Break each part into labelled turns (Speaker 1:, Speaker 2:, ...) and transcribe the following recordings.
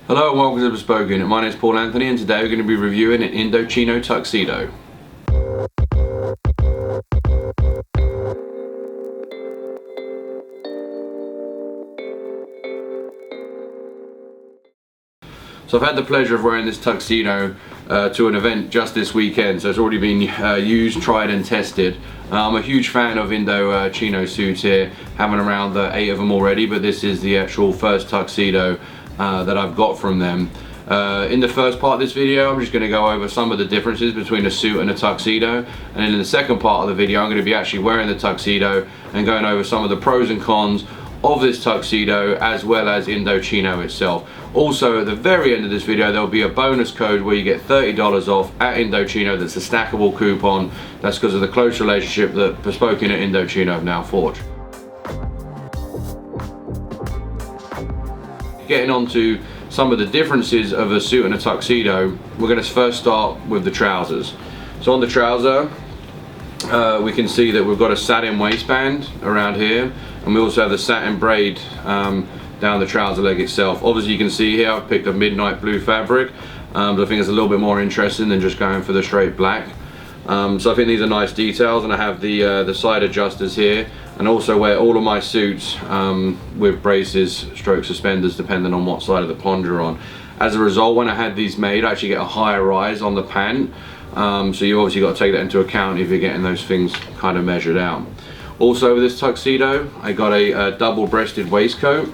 Speaker 1: Hello and welcome to Bespoke Unit. My name is Paul Anthony and today we're going to be reviewing an Indochino Tuxedo. So I've had the pleasure of wearing this tuxedo to an event just this weekend, so it's already been used, tried and tested. I'm a huge fan of Indochino suits here, having around 8 of them already, but this is the actual first tuxedo that I've got from them. In the first part of this video I'm just going to go over some of the differences between a suit and a tuxedo, and then in the second part of the video I'm going to be actually wearing the tuxedo and going over some of the pros and cons of this tuxedo as well as Indochino itself. Also at the very end of this video there will be a bonus code where you get $30 off at Indochino. That's a stackable coupon. That's because of the close relationship that Bespoke Unit and Indochino have now forged. Getting on to some of the differences of a suit and a tuxedo, we're going to first start with the trousers. So on the trouser we can see that we've got a satin waistband around here, and we also have the satin braid down the trouser leg itself. Obviously you can see here I've picked a midnight blue fabric, but I think it's a little bit more interesting than just going for the straight black. So I think these are nice details, and I have the side adjusters here, and also wear all of my suits with braces stroke suspenders depending on what side of the pond you're on. As a result, when I had these made I actually get a higher rise on the pant, so you obviously got to take that into account if you're getting those things kind of measured out. Also with this tuxedo I got a double breasted waistcoat.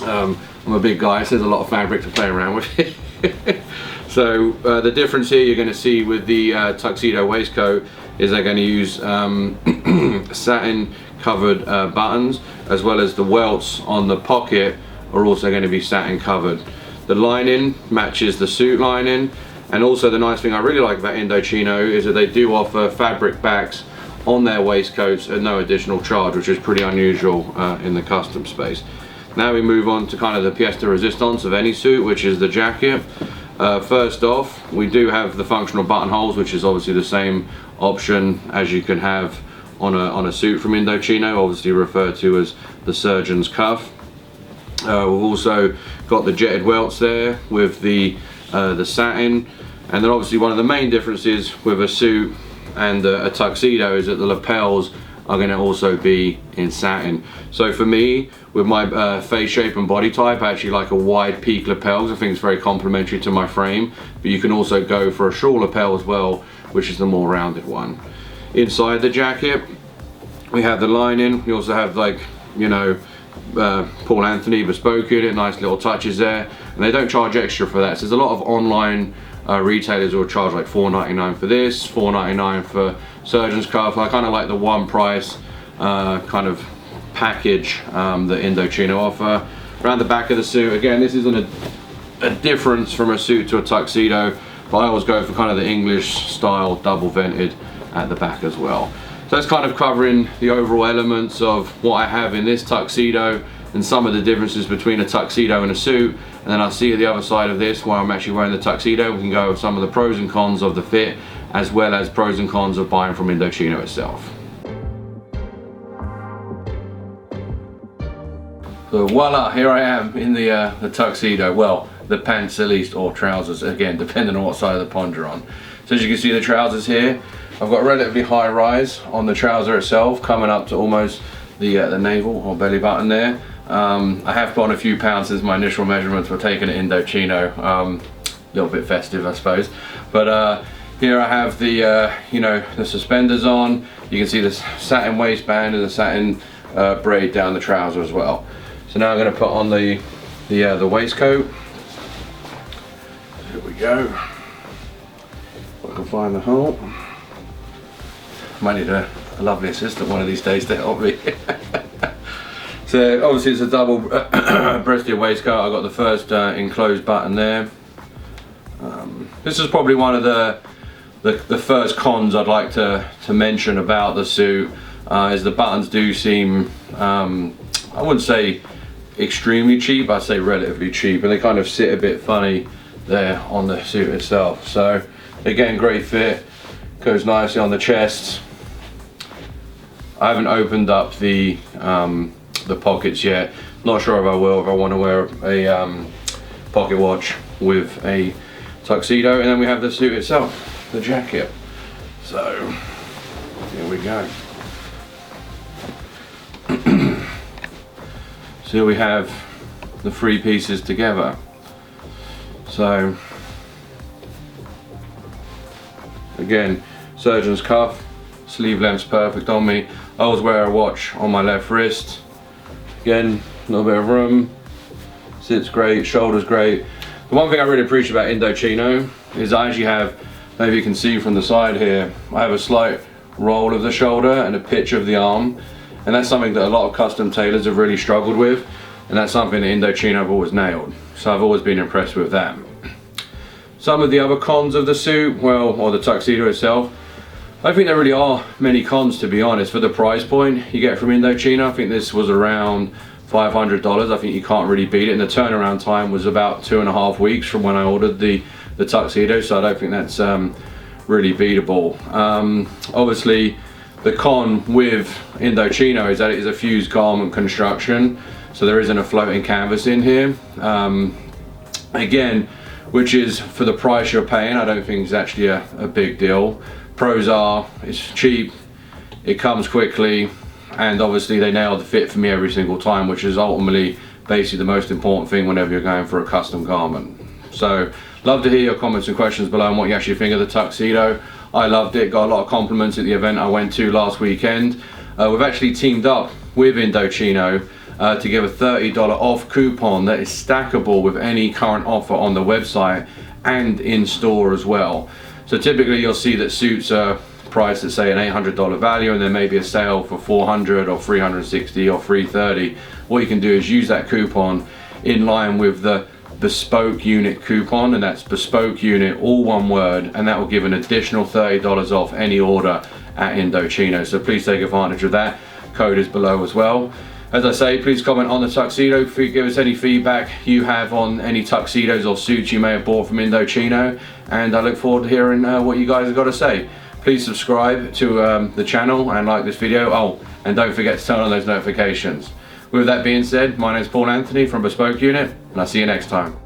Speaker 1: I'm a big guy, so there's a lot of fabric to play around with. So the difference here you're going to see with the tuxedo waistcoat is they're going to use satin covered buttons, as well as the welts on the pocket are also going to be satin covered. The lining matches the suit lining, and also the nice thing I really like about Indochino is that they do offer fabric backs on their waistcoats at no additional charge, which is pretty unusual in the custom space. Now we move on to kind of the pièce de résistance of any suit, which is the jacket. First off, we do have the functional buttonholes, which is obviously the same option as you can have on a suit from Indochino, obviously referred to as the surgeon's cuff. We've also got the jetted welts there with the satin, and then obviously one of the main differences with a suit and a tuxedo is that the lapels are going to also be in satin. So for me, with my face shape and body type, I actually like a wide peak lapels. I think it's very complementary to my frame, but you can also go for a short lapel as well, which is the more rounded one. Inside the jacket we have the lining. We also have, like, you know, Paul Anthony Bespoke Unit, nice little touches there, and they don't charge extra for that. So there's a lot of online retailers will charge like $4.99 for this, $4.99 for surgeon's cuff. I kind of like the one price kind of package that Indochino offer. Around the back of the suit, again, this isn't a difference from a suit to a tuxedo, but I always go for kind of the English style double vented at the back as well. So that's kind of covering the overall elements of what I have in this tuxedo and some of the differences between a tuxedo and a suit. And then I'll see you the other side of this where I'm actually wearing the tuxedo. We can go over some of the pros and cons of the fit, as well as pros and cons of buying from Indochino itself. So voila, here I am in the tuxedo. Well, the pants at least, or trousers, again, depending on what side of the pond you're on. So as you can see, the trousers here, I've got a relatively high rise on the trouser itself, coming up to almost the navel or belly button there. I have put on a few pounds since my initial measurements were taken at Indochino. A little bit festive, I suppose. But here I have the you know, the suspenders on. You can see the satin waistband and the satin braid down the trouser as well. So now I'm going to put on the waistcoat. Here we go. If I can find the hole. Might need a lovely assistant one of these days to help me. So obviously it's a double breasted waistcoat. I've got the first enclosed button there. This is probably one of the first cons I'd like to mention about the suit, is the buttons do seem, I wouldn't say extremely cheap, I'd say relatively cheap, and they kind of sit a bit funny there on the suit itself. So again, great fit, goes nicely on the chest. I haven't opened up the pockets yet. Not sure if I will, if I want to wear a pocket watch with a tuxedo, and then we have the suit itself, the jacket. So here we go. So we have the three pieces together. So again, surgeon's cuff, sleeve length's perfect on me. I always wear a watch on my left wrist. Again, a little bit of room, sits great, shoulders great. The one thing I really appreciate about Indochino is I actually have, maybe you can see from the side here, I have a slight roll of the shoulder and a pitch of the arm, and that's something that a lot of custom tailors have really struggled with, and that's something that Indochino have always nailed. So I've always been impressed with that. Some of the other cons of the suit, well, or the tuxedo itself, I don't think there really are many cons, to be honest. For the price point you get from Indochino, I think this was around $500. I think you can't really beat it, and the turnaround time was about 2.5 weeks from when I ordered the tuxedo, so I don't think that's really beatable. Obviously the con with Indochino is that it is a fused garment construction, so there isn't a floating canvas in here. Again, which is, for the price you're paying, I don't think is actually a big deal. Pros are, it's cheap, it comes quickly, and obviously they nail the fit for me every single time, which is ultimately basically the most important thing whenever you're going for a custom garment. So love to hear your comments and questions below on what you actually think of the tuxedo. I loved it, got a lot of compliments at the event I went to last weekend. We've actually teamed up with Indochino to give a $30 off coupon that is stackable with any current offer on the website and in store as well. So typically you'll see that suits are priced at, say, an $800 value, and there may be a sale for $400 or $360 or $330. What you can do is use that coupon in line with the Bespoke Unit coupon, and that's Bespoke Unit, all one word, and that will give an additional $30 off any order at Indochino. So please take advantage of that. Code is below as well. As I say, please comment on the tuxedo. Give us any feedback you have on any tuxedos or suits you may have bought from Indochino, and I look forward to hearing what you guys have got to say. Please subscribe to the channel and like this video. Oh, and don't forget to turn on those notifications. With that being said, my name is Paul Anthony from Bespoke Unit, and I'll see you next time.